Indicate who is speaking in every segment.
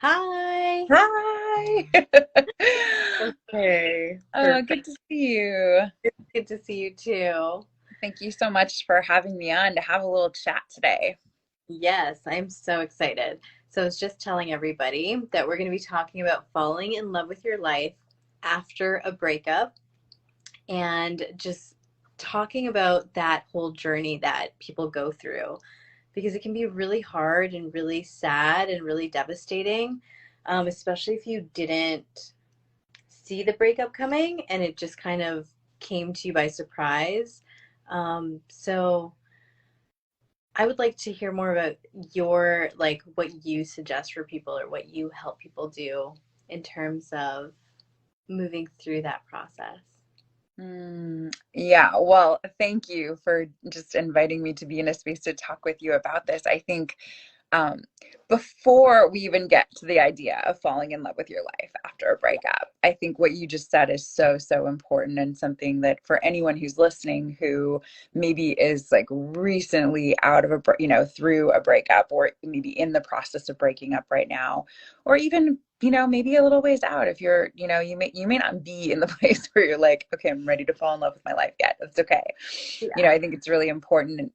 Speaker 1: Hi.
Speaker 2: Hi.
Speaker 1: Okay,
Speaker 2: Good
Speaker 1: perfect.
Speaker 2: to see you.
Speaker 1: Good to see you too.
Speaker 2: Thank you so much for having me on to have a little chat today.
Speaker 1: Yes, I'm so excited. So I was just telling everybody that we're going to be talking about falling in love with your life after a breakup and just talking about that whole journey that people go through because it can be really hard and really sad and really devastating, especially if you didn't see the breakup coming and it just kind of came to you by surprise. So I would like to hear more about your, like, what you suggest for people or what you help people do in terms of moving through that process.
Speaker 2: Yeah, well, thank you for just inviting me to be in a space to talk with you about this. I think um, before we even get to the idea of falling in love with your life after a breakup, I think what you just said is so, so important and something that for anyone who's listening who maybe is like recently out of through a breakup or maybe in the process of breaking up right now, or even maybe a little ways out if you're you may not be in the place where you're like, okay, I'm ready to fall in love with my life yet. That's okay.
Speaker 1: Yeah.
Speaker 2: I think it's really important.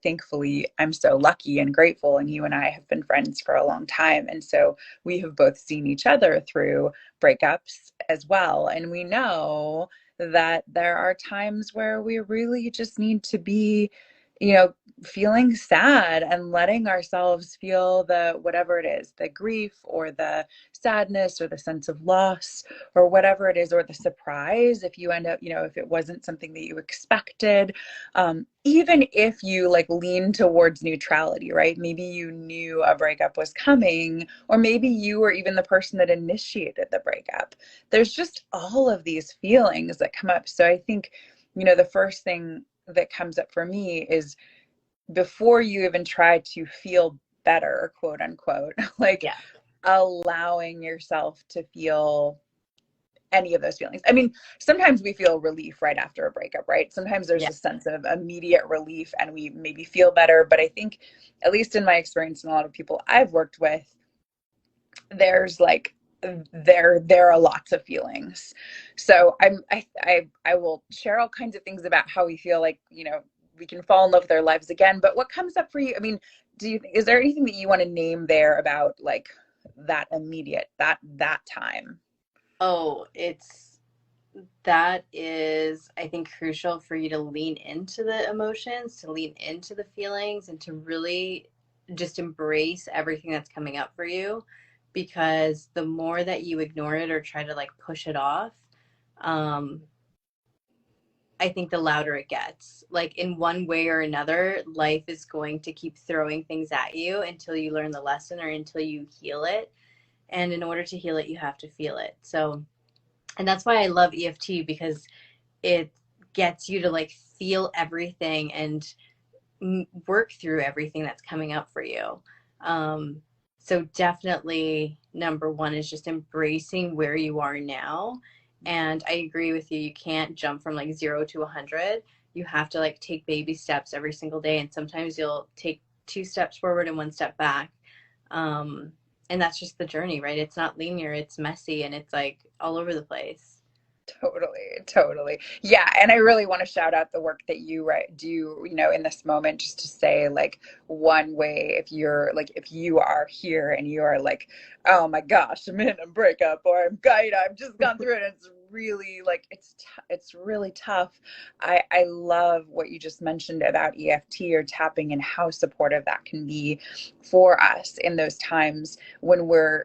Speaker 2: Thankfully, I'm so lucky and grateful, and you and I have been friends for a long time, and so we have both seen each other through breakups as well, and we know that there are times where we really just need to be you know feeling sad and letting ourselves feel the whatever it is, the grief or the sadness or the sense of loss or whatever it is, or the surprise if you end up, if it wasn't something that you expected. Even if you like lean towards neutrality, right? Maybe you knew a breakup was coming, or maybe you were even the person that initiated the breakup. There's just all of these feelings that come up. So I think, the first thing that comes up for me is before you even try to feel better, quote unquote, like
Speaker 1: Yeah.
Speaker 2: allowing yourself to feel any of those feelings. I mean, sometimes we feel relief right after a breakup, right? Sometimes there's
Speaker 1: Yeah.
Speaker 2: a sense of immediate relief and we maybe feel better. But I think, at least in my experience and a lot of people I've worked with, there's like there are lots of feelings. So I will share all kinds of things about how we feel like, we can fall in love with our lives again. But what comes up for you? I mean, is there anything that you want to name there about like that immediate, that time?
Speaker 1: Oh, that is, I think, crucial for you to lean into the emotions, to lean into the feelings, and to really just embrace everything that's coming up for you. Because the more that you ignore it or try to like push it off, um, I think the louder it gets. Like in one way or another, life is going to keep throwing things at you until you learn the lesson or until you heal it. And in order to heal it, you have to feel it. So, and that's why I love EFT because it gets you to like feel everything and work through everything that's coming up for you. Um, so definitely number one is just embracing where you are now. And I agree with you. You can't jump from like 0 to 100. You have to like take baby steps every single day. And sometimes you'll take 2 steps forward and 1 step back. Um, and that's just the journey, right? It's not linear, it's messy, and it's like all over the place.
Speaker 2: Totally, totally. Yeah, and I really want to shout out the work that you do, in this moment, just to say like one way, if you are here and you are like, oh my gosh, I'm in a breakup, or I've just gone through it, and it's really like it's really tough. I love what you just mentioned about EFT or tapping, and how supportive that can be for us in those times when we're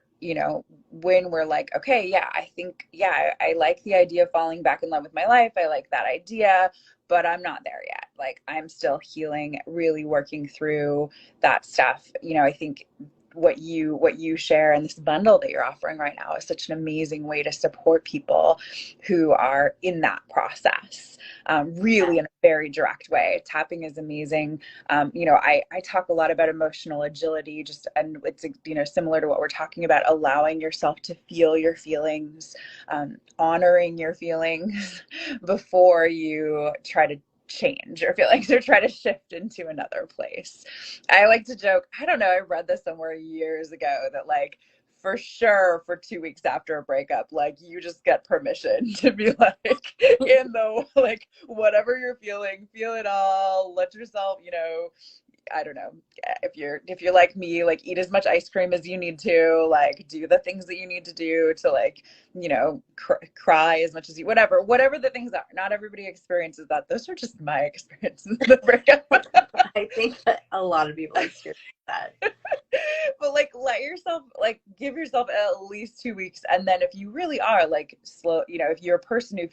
Speaker 2: like, okay, yeah, I think, yeah, I like the idea of falling back in love with my life. I like that idea, but I'm not there yet. Like, I'm still healing, really working through that stuff. I think what you share and this bundle that you're offering right now is such an amazing way to support people who are in that process,
Speaker 1: Yeah.
Speaker 2: really in a very direct way. Tapping is amazing. I talk a lot about emotional agility, just, and it's, similar to what we're talking about, allowing yourself to feel your feelings, honoring your feelings before you try to change or feel like they're trying to shift into another place. I like to joke, I don't know, I read this somewhere years ago that like for sure for 2 weeks after a breakup, like you just get permission to be like in the like whatever you're feeling, feel it all, let yourself, I don't know, if you're like me, like eat as much ice cream as you need to, like do the things that you need to do to like, cry as much as you, whatever the things are. Not everybody experiences that. Those are just my experiences of the breakup.
Speaker 1: I think that a lot of people experience that.
Speaker 2: But like let yourself, like give yourself at least 2 weeks, and then if you really are like slow, if you're a person who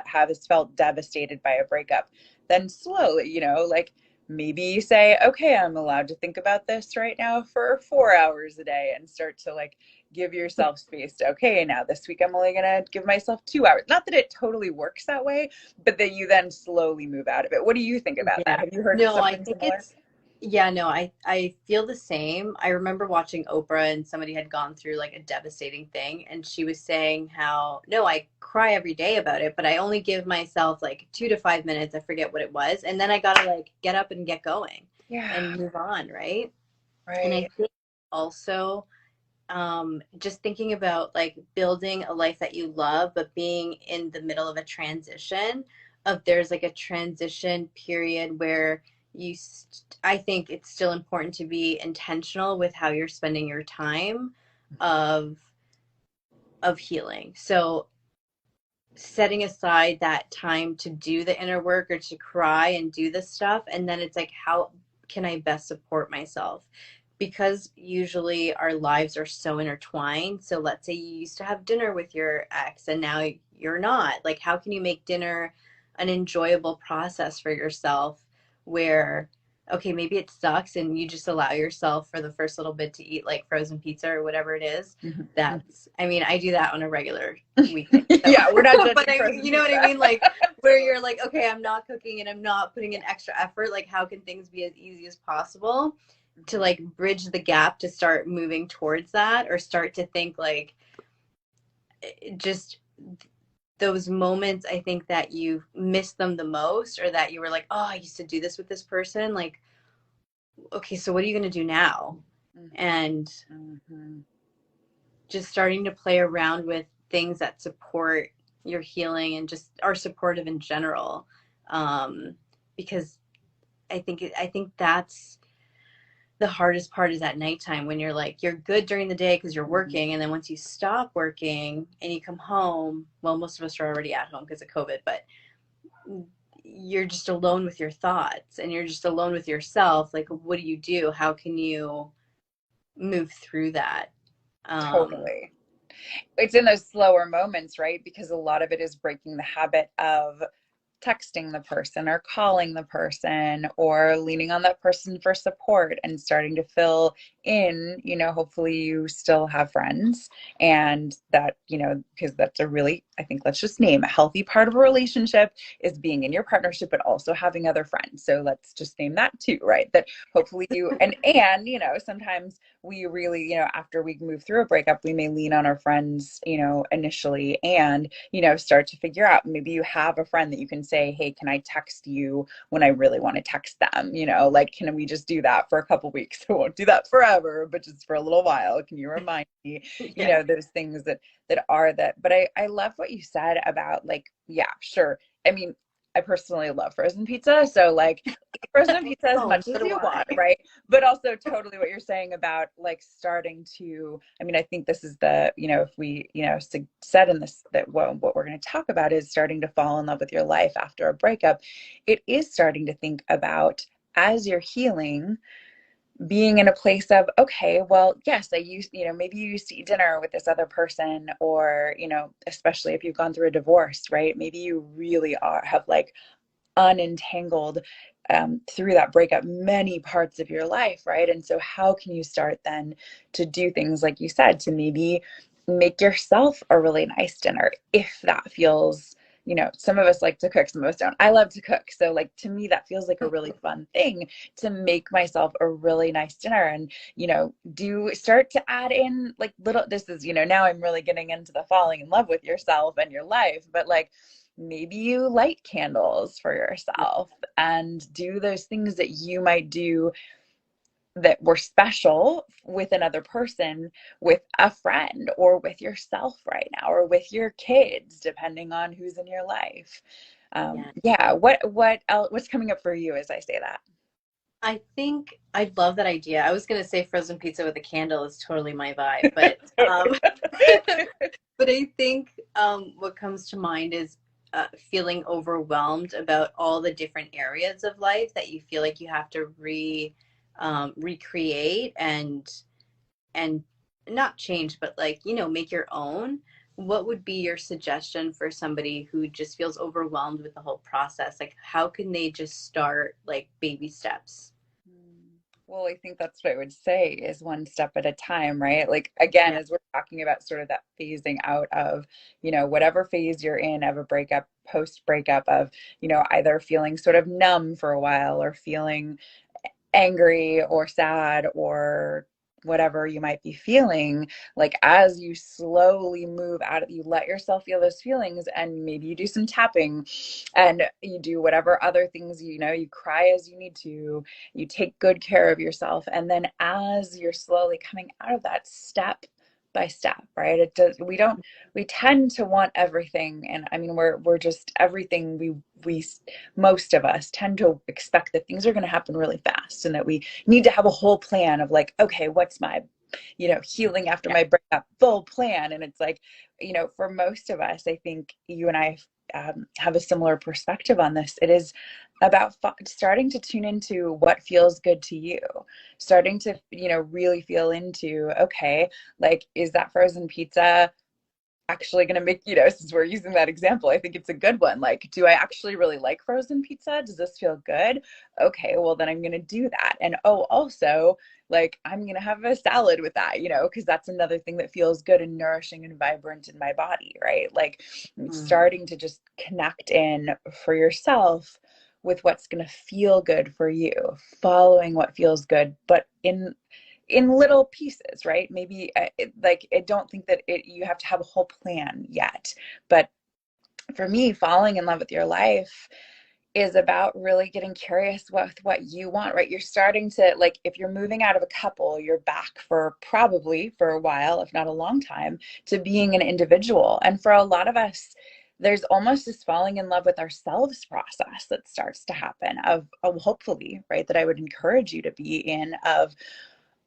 Speaker 2: has felt devastated by a breakup, then slowly, like maybe you say, okay, I'm allowed to think about this right now for 4 hours a day, and start to like give yourself space to, okay, now this week I'm only gonna give myself 2 hours. Not that it totally works that way, but that you then slowly move out of it. What do you think about that?
Speaker 1: Yeah.
Speaker 2: Have you heard
Speaker 1: No, I
Speaker 2: something
Speaker 1: think
Speaker 2: similar?
Speaker 1: yeah, no, I feel the same. I remember watching Oprah and somebody had gone through like a devastating thing and she was saying how, no, I cry every day about it, but I only give myself like 2 to 5 minutes, I forget what it was, and then I gotta like get up and get going
Speaker 2: Yeah,
Speaker 1: and move on, right? And I
Speaker 2: right.
Speaker 1: think also just thinking about like building a life that you love, but being in the middle of a transition of there's like a transition period where I think it's still important to be intentional with how you're spending your time of healing. So setting aside that time to do the inner work or to cry and do this stuff, and then it's like how can I best support myself, because usually our lives are so intertwined. So let's say you used to have dinner with your ex and now you're not, like how can you make dinner an enjoyable process for yourself where okay, maybe it sucks and you just allow yourself for the first little bit to eat like frozen pizza or whatever it is.
Speaker 2: Mhm.
Speaker 1: That's, I mean, I do that on a regular weekday. So,
Speaker 2: Yeah, we're not
Speaker 1: but
Speaker 2: judging
Speaker 1: I mean,
Speaker 2: frozen
Speaker 1: you know what I
Speaker 2: pizza.
Speaker 1: mean? Like, where you're like, okay, I'm not cooking and I'm not putting in extra effort. Like, how can things be as easy as possible to like bridge the gap to start moving towards that, or start to think like just those moments, I think that you miss them the most, or that you were like, oh, I used to do this with this person. Like, okay, so what are you going to do now? And
Speaker 2: Mhm.
Speaker 1: just starting to play around with things that support your healing and just are supportive in general, um, because I think that's the hardest part is at nighttime when you're like you're good during the day because you're
Speaker 2: Mhm.
Speaker 1: working, and then once you stop working and you come home, well, most of us are already at home because of COVID, but you're just alone with your thoughts and you're just alone with yourself. Like, what do you do? How can you move through that? um
Speaker 2: Totally. It's in those slower moments, right? Because a lot of it is breaking the habit of texting the person or calling the person or leaning on that person for support and starting to fill in, hopefully you still have friends, and that, because that's a really, I think, let's just name a healthy part of a relationship is being in your partnership but also having other friends. So let's just name that too, right? That hopefully you and sometimes we really, after we move through a breakup, we may lean on our friends, initially, and, start to figure out, maybe you have a friend that you can say, hey, can I text you when I really want to text them? Like, can we just do that for a couple weeks? I won't do that forever, but just for a little while. Can you remind me,
Speaker 1: yeah.
Speaker 2: those things that are that. But I love what you said about like, yeah, sure. I mean, I personally love frozen pizza. So like frozen pizza as
Speaker 1: Oh,
Speaker 2: much as
Speaker 1: so do
Speaker 2: you
Speaker 1: I.
Speaker 2: want, right? But also totally what you're saying about like starting to, I mean, I think this is the, if we, said in this, that what we're going to talk about is starting to fall in love with your life after a breakup. It is starting to think about, as you're healing, being in a place of, okay, well, yes, I used, maybe you used to eat dinner with this other person, or, especially if you've gone through a divorce, right? Maybe you really have like unentangled, through that breakup, many parts of your life, right? And so how can you start then to do things like you said, to maybe make yourself a really nice dinner if that feels, some of us like to cook, some of us don't. I love to cook. So like to me, that feels like a really fun thing, to make myself a really nice dinner. And, do start to add in like little, this is, now I'm really getting into the falling in love with yourself and your life, but like maybe you light candles for yourself and do those things that you might do that were special with another person, with a friend, or with yourself right now, or with your kids, depending on who's in your life.
Speaker 1: Yeah.
Speaker 2: Yeah. What else, what's coming up for you as I say that?
Speaker 1: I think I love that idea. I was gonna say frozen pizza with a candle is totally my vibe, but but I think what comes to mind is feeling overwhelmed about all the different areas of life that you feel like you have to recreate and not change, but like, make your own. What would be your suggestion for somebody who just feels overwhelmed with the whole process? Like, how can they just start like baby steps?
Speaker 2: Well, I think that's what I would say is one step at a time, right? Like, again,
Speaker 1: Yeah.
Speaker 2: as we're talking about sort of that phasing out of, whatever phase you're in of a breakup, post breakup of, either feeling sort of numb for a while or feeling angry or sad or whatever you might be feeling, like as you slowly move out of, you let yourself feel those feelings, and maybe you do some tapping and you do whatever other things, you cry as you need to, you take good care of yourself, and then as you're slowly coming out of that, step by step, right? It does, we tend to want everything, and I mean we're just everything, we most of us tend to expect that things are going to happen really fast and that we need to have a whole plan of like, okay, what's my, healing after
Speaker 1: Yeah.
Speaker 2: my breakup full plan. And it's like, for most of us, I think you and I have a similar perspective on this. It is about starting to tune into what feels good to you, starting to, really feel into, okay, like, is that frozen pizza actually going to make, since we're using that example, I think it's a good one. Like, do I actually really like frozen pizza? Does this feel good? Okay, well, then I'm going to do that. And oh, also, like, I'm going to have a salad with that, because that's another thing that feels good and nourishing and vibrant in my body, right? Like,
Speaker 1: Mm.
Speaker 2: starting to just connect in for yourself with what's going to feel good for you, following what feels good, but in little pieces, right? Maybe like, I don't think that you have to have a whole plan yet, but for me, falling in love with your life is about really getting curious with what you want, right? You're starting to, like, if you're moving out of a couple, you're back for probably for a while, if not a long time, to being an individual. And for a lot of us, there's almost this falling in love with ourselves process that starts to happen of hopefully, right, that I would encourage you to be in, of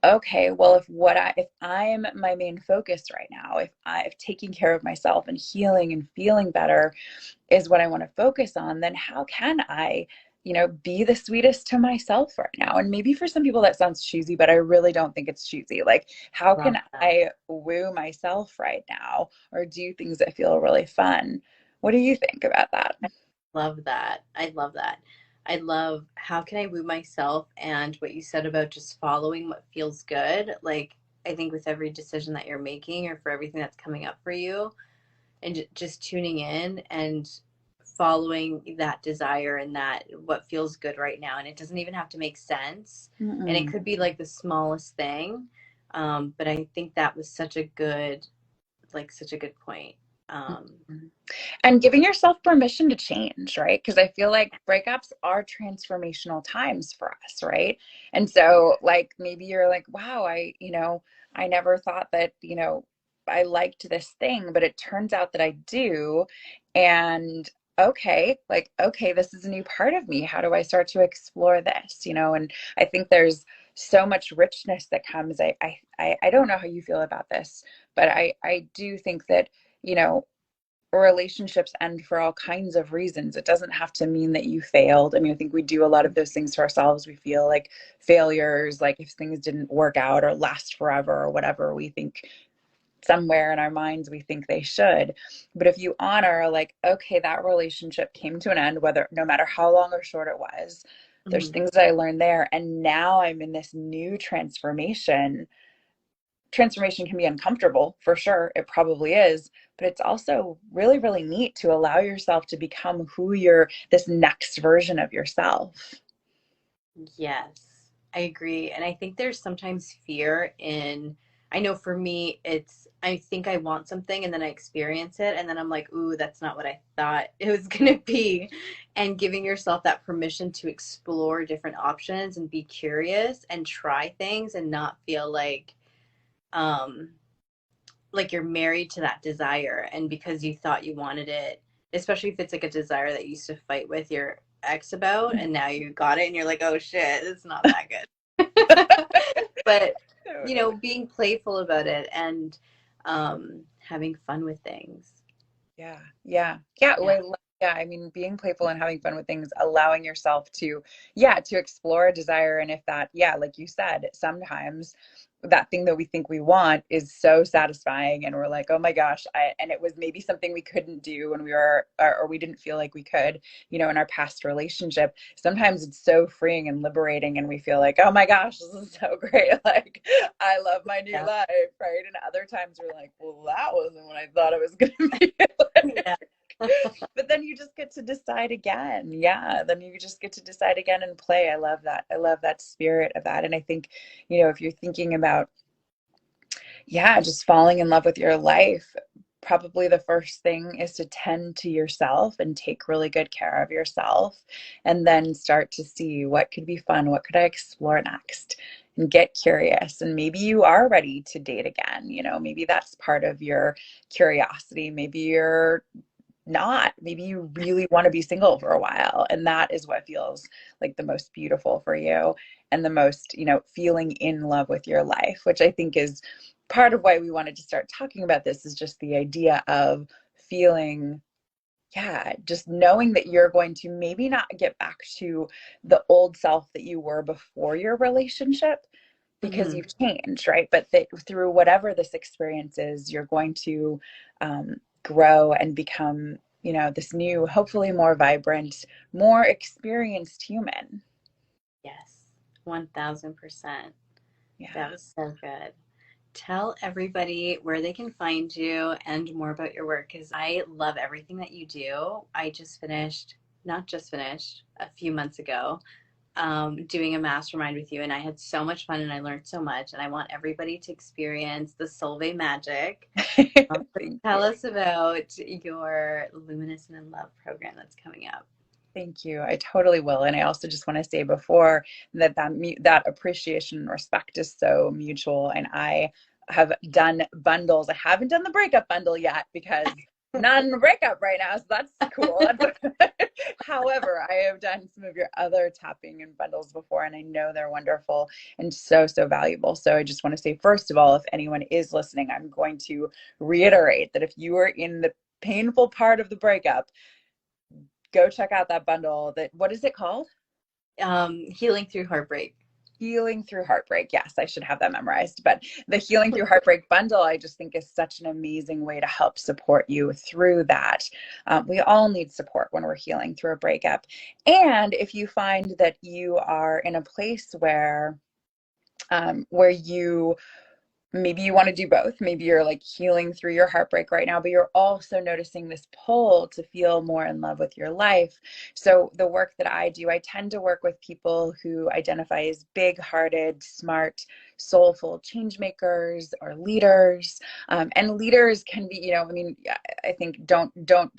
Speaker 2: okay, well, if I'm my main focus right now, if taking care of myself and healing and feeling better is what I want to focus on, then how can I, be the sweetest to myself right now? And maybe for some people that sounds cheesy, but I really don't think it's cheesy. Like, how
Speaker 1: Love
Speaker 2: can
Speaker 1: that.
Speaker 2: I woo myself right now or do things that feel really fun? What do you think about that?
Speaker 1: Love that. I love that. I love how can I woo myself, and what you said about just following what feels good. Like, I think with every decision that you're making or for everything that's coming up for you, and just tuning in and following that desire and that what feels good right now. And it doesn't even have to make sense. And it
Speaker 2: Mm-mm.
Speaker 1: could be like the smallest thing. But I think that was such a good point. Um,
Speaker 2: And giving yourself permission to change, right? Because I feel like breakups are transformational times for us, right? And so, like, maybe you're like, wow, I never thought that, I liked this thing, but it turns out that I do. And okay, like, okay, this is a new part of me. How do I start to explore this, And I think there's so much richness that comes. I don't know how you feel about this, but I do think that, you know, relationships end for all kinds of reasons. It doesn't have to mean that you failed. I mean, I think we do a lot of those things to ourselves. We feel like failures, like if things didn't work out or last forever or whatever, we think somewhere in our minds we think they should. But if you honor, like, okay, that relationship came to an end, whether no matter how long or short it was, there's
Speaker 1: mhm.
Speaker 2: things that I learned there. And now I'm in this new transformation. Transformation can be uncomfortable for sure, it probably is, but it's also really, really neat to allow yourself to become who you're, this next version of yourself.
Speaker 1: Yes, I agree. And I think there's sometimes fear in, I know for me, it's, I think I want something and then I experience it and then I'm like, ooh, that's not what I thought it was going to be. And giving yourself that permission to explore different options and be curious and try things and not feel um, like you're married to that desire. And because you thought you wanted it, especially if it's like a desire that you used to fight with your ex about and now you got it and you're like, oh shit, it's not that good. But
Speaker 2: Totally.
Speaker 1: being playful about it and having fun with things.
Speaker 2: Yeah, yeah, yeah.
Speaker 1: Yeah,
Speaker 2: Yeah. I mean, being playful and having fun with things, allowing yourself to, yeah, to explore a desire. And if that, yeah, like you said, sometimes that thing that we think we want is so satisfying, and we're like, oh my gosh, and it was maybe something we couldn't do when we were, or we didn't feel like we could, in our past relationship. Sometimes it's so freeing and liberating, and we feel like, oh my gosh, this is so great. Like, I love my new
Speaker 1: yeah,
Speaker 2: life, right? And other times we're like, well, that wasn't what I thought it was going to be.
Speaker 1: yeah.
Speaker 2: But then you just get to decide again. Yeah, then you just get to decide again and play. I love that. I love that spirit of that. And I think, if you're thinking about, yeah, just falling in love with your life, probably the first thing is to tend to yourself and take really good care of yourself, and then start to see what could be fun, what could I explore next, and get curious. And maybe you are ready to date again. Maybe that's part of your curiosity. Maybe you're not. Maybe you really want to be single for a while, and that is what feels like the most beautiful for you, and the most, feeling in love with your life, which I think is part of why we wanted to start talking about this, is just the idea of feeling, yeah, just knowing that you're going to maybe not get back to the old self that you were before your relationship, because
Speaker 1: Hmm.
Speaker 2: you've changed, right? But that through whatever this experience is, you're going to grow and become, this new, hopefully more vibrant, more experienced human.
Speaker 1: Yes, 1000%.
Speaker 2: Yeah.
Speaker 1: That was so good. Tell everybody where they can find you and more about your work because I love everything that you do. I just finished, not just finished, a few months ago, doing a mastermind with you, and I had so much fun and I learned so much. And I want everybody to experience the Solveig magic. So
Speaker 2: Thank
Speaker 1: tell
Speaker 2: you.
Speaker 1: us about your Luminous and in Love program that's coming up.
Speaker 2: Thank you. I totally will. And I also just want to say before that that appreciation and respect is so mutual. And I have done bundles. I haven't done the breakup bundle yet because I'm not in a breakup right now. So that's cool. However, I have done some of your other tapping and bundles before, and I know they're wonderful and so, so valuable. So I just want to say, first of all, if anyone is listening, I'm going to reiterate that if you are in the painful part of the breakup, go check out that bundle. That, what is it called?
Speaker 1: Healing through heartbreak.
Speaker 2: Healing Through Heartbreak. Yes, I should have that memorized. But the Healing Through Heartbreak bundle, I just think, is such an amazing way to help support you through that. We all need support when we're healing through a breakup. And if you find that you are in a place where you, maybe you want to do both. Maybe you're like healing through your heartbreak right now, but you're also noticing this pull to feel more in love with your life. So, the work that I do, I tend to work with people who identify as big hearted, smart, soulful change makers or leaders. And leaders can be, I mean, I think don't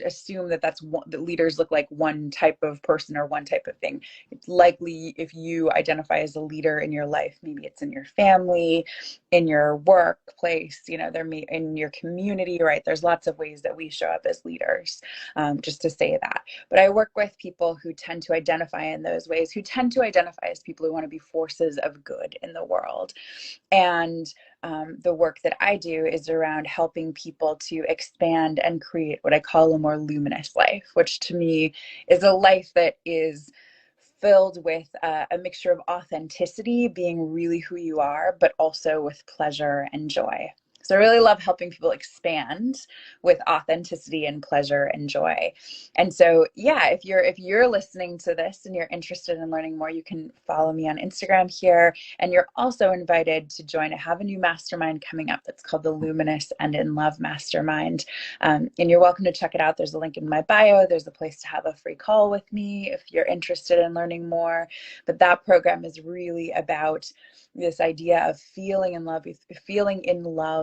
Speaker 2: assume that that leaders look like one type of person or one type of thing. It's likely, if you identify as a leader in your life, maybe it's in your family, in your workplace, there may in your community, right? There's lots of ways that we show up as leaders, just to say that. But I work with people who tend to identify in those ways, who tend to identify as people who want to be forces of good in the world. And the work that I do is around helping people to expand and create what I call a more luminous life, which to me is a life that is filled with a mixture of authenticity, being really who you are, but also with pleasure and joy. So I really love helping people expand with authenticity and pleasure and joy. And so, yeah, if you're listening to this and you're interested in learning more, you can follow me on Instagram here. And you're also invited to join. I have a new mastermind coming up that's called the Luminous and in Love Mastermind. And you're welcome to check it out. There's a link in my bio. There's a place to have a free call with me if you're interested in learning more. But that program is really about this idea of feeling in love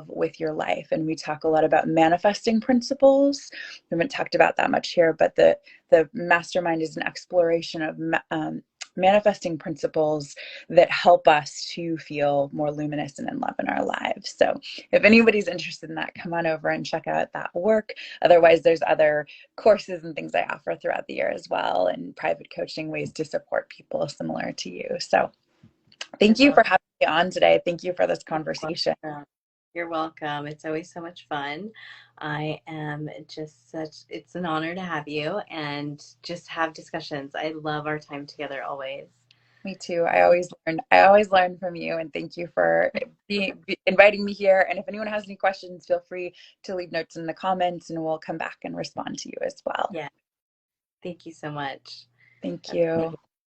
Speaker 2: with your life. And we talk a lot about manifesting principles. We haven't talked about that much here, but the mastermind is an exploration of manifesting principles that help us to feel more luminous and in love in our lives. So if anybody's interested in that, come on over and check out that work. Otherwise, there's other courses and things I offer throughout the year as well, and private coaching, ways to support people similar to you. So thank
Speaker 1: That's
Speaker 2: you
Speaker 1: awesome.
Speaker 2: for having me on today. Thank you for this conversation.
Speaker 1: You're welcome. It's always so much fun. I am just it's an honor to have you and just have discussions. I love our time together always.
Speaker 2: Me too. I always learn from you, and thank you for inviting me here. And if anyone has any questions, feel free to leave notes in the comments and we'll come back and respond to you as well.
Speaker 1: Yeah. Thank you so much.
Speaker 2: Thank
Speaker 1: Okay.
Speaker 2: you.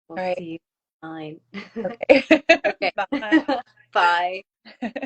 Speaker 1: We'll
Speaker 2: All right.
Speaker 1: see you online.
Speaker 2: Okay.
Speaker 1: Okay.
Speaker 2: Bye.
Speaker 1: Bye.